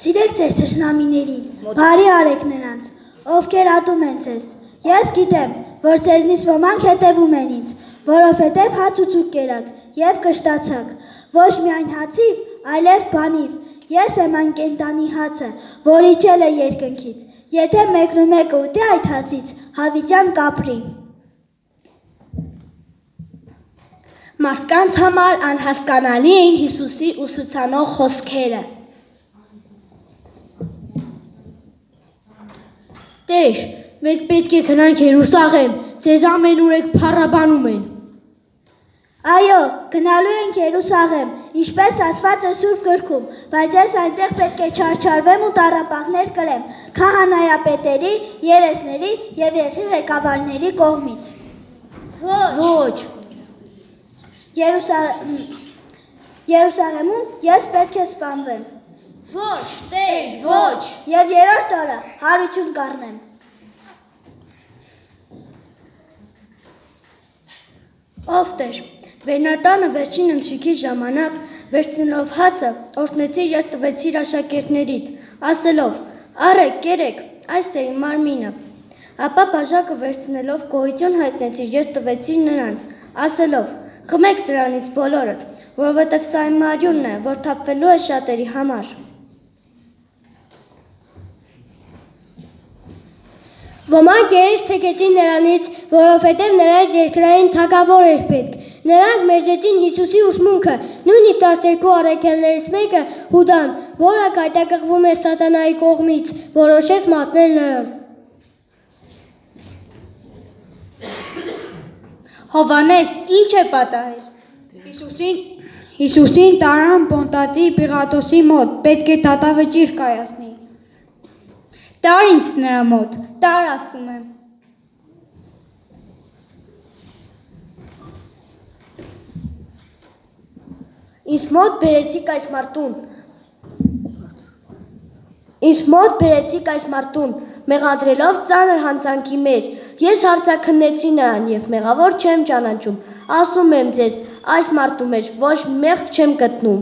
Սիրեք ձեր թշնամիներին, բարի արեք նրանց, ովքեր ատում են ձեզ։ Ես գիտեմ, որ ձեզնից ոմանք հետևում են ինձ, որովհետև հաց ու ծուկ կերաք և կշտացաք, ոչ միայն հացիվ, այլև բանիվ։ Ես եմ այն կենդանի հացը, որ իջել է երկնքից, եթե մեկն ու մեկը ուտի այդ հացից, հավիտյան կապրի։ Մարդկանց համար անհասկանալի էին Հիսուսի ուսուցանող խոսքերը։ Տեր, մենք պետք է գնանք Երուսաղեմ, ձեզ ամենուրեք փառաբանում են։ Այո, գնալու ենք Երուսաղեմ, ինչպես ասված է Սուրբ գրքում, բայց ես այնտեղ պետք է չարչարվեմ ու տառապանքներ կրեմ քահանայապետերի, երեսների և երկրի ղեկավարների կողմից։ Ոչ։ Երուսաղեմում ես պետք է սպանվեմ։ Ոչ, Տեր, ոչ։ Եվ երրորդ օրը հարություն կառնեմ։ Ով Տեր, Վերնատանը վերջին ընթրիքի ժամանակ վերցնելով հացը, օրհնեցիր և տվեցիր աշակերտներիդ, ասելով. «Առեք, կերեք, այս է իմ մարմինը»։ Ապա բաժակը վերցնելով գոհություն հայտնեցիր և տվեցիր նրանց, ասելով. «Խմեք դրանից բոլորդ, որովհետև սա իմ արյունն է, որ թափվելու է շատերի համար»։ Ոմանք երես թեքեցին նրանից, որովհետև նրանց երկրային թագավոր էր պետք։ Նրանք մերժեցին Հիսուսի ուսմունքը, նույնիսկ 12 առաքյալներից մեկը Հուդան, որը գայթակղվում էր սատանայի կողմից, որոշեց մատնել նրան։ Հովհաննես, ինչ է պատահել։ Հիսուսին տարան Պոնտացի Պիղատոսի մոտ, պետք է դատավճիռ կայացնի։ Տար ինձ նրա մոտ, տար ասում եմ։ Ինձ մոտ բերեցիք այս մարդուն, մեղադրելով ծանր հանցանքի մեջ, ես հարցաքննեցի նրան և մեղավոր չեմ ճանաչում, ասում եմ ձեզ, այս մարդու մեջ ոչ մեղք չեմ գտնում։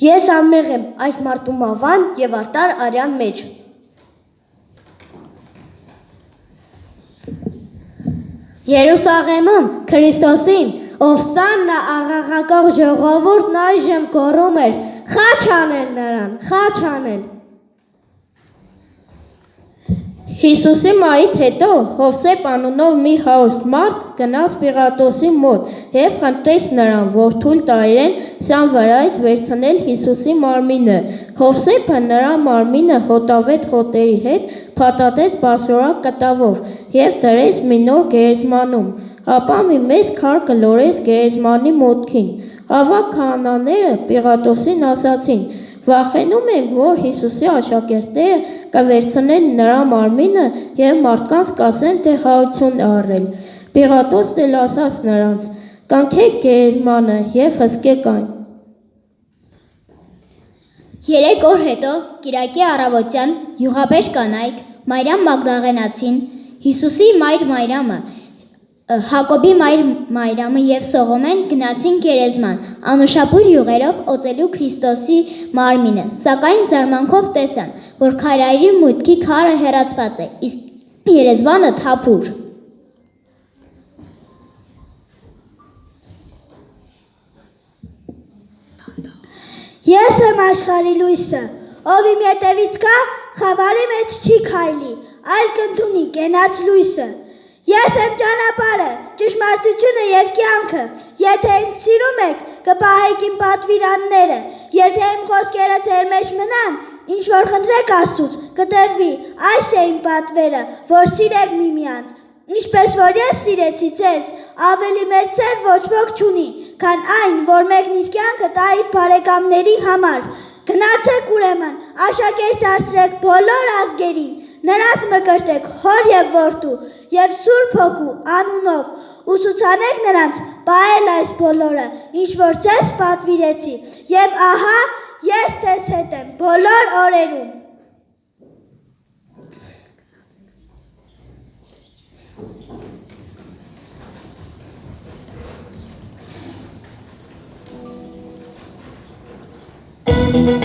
Ես անմեղ եմ այս մարդու մահվան և արդար արյան մեջ։ Երուսաղեմում Քրիստոսին, ով սաննա աղաղակող ժողովուրդն այժմ գոռում էր. «Խաչ անել նրան, խաչ անել»։ Հիսուսի մահից հետո Հովսեփ անունով մի հարուստ մարդ գնաց Պիղատոսի մոտ և խնդրեց նրան, որ թույլ տա իրեն սյան վրայից վերցնել Հիսուսի մարմինը։ Հովսեփը նրա մարմինը հոտավետ խոտերի հետ փաթաթեց բարձրորակ կտավով և դրեց մի նոր գերեզմանում, ապա մի մեծ քար գլորեց գերեզմանի մուտքին։ Ավագ քահանաները Պիղատոսին ասացին. «Վախենում ենք, որ Հիսուսի աշակերտները կվերցնեն նրա մարմինը և մարդկանց կասեն, թե հարություն է առել»։ Պիղատոսն էլ ասաց նրանց. «Կանքեք գերեզմանը և հսկեք այն»։ 3 օր հետո, կիրակի առավոտյան, յուղաբեշ կանայք, Մարիամ Մագդաղենացին, Հիսուսի մայր Մարիամը, Հակոբի մայր Մարիամը և Սողոմեն գնացին գերեզման, անուշաբույր յուղերով օծելու Քրիստոսի մարմինը, սակայն զարմանքով տեսան, որ քարայրի մուտքի քարը հեռացված է, իսկ գերեզմանը թափուր։ Ես եմ աշխարհի լույսը, ով իմ ետևից գա, խավարի մեջ չի քայլի, այլ կընդունի կենաց լույսը։ Ես եմ ճանապարհը, ճշմարտությունը և կյանքը, եթե ինձ սիրում եք, կպահեք իմ պատվիրանները, եթե իմ խոսքերը ձեր մեջ մնան, ինչ որ խնդրեք Աստծուց, կտրվի, այս է իմ պատվերը, որ սիրեք միմյանց, ինչպես որ ես սիրեցի ձեզ, ավելի մեծ սեր ոչ ոք չունի, քան այն, որ մեկն իր կյանքը տա իր բարեկամների համար։ Գնացեք ուրեմն, աշակերտ դարձրեք բոլոր ազգերին, նրանց մկրտեք Հոր և Որդու և Սուրբ Հոգու անունով, ուսուցանեք նրանց պահել այս բոլորը, ինչ որ ձեզ պատվիրեցի, և ահա ես ձեզ հետ եմ բոլոր օրերում։ Thank you.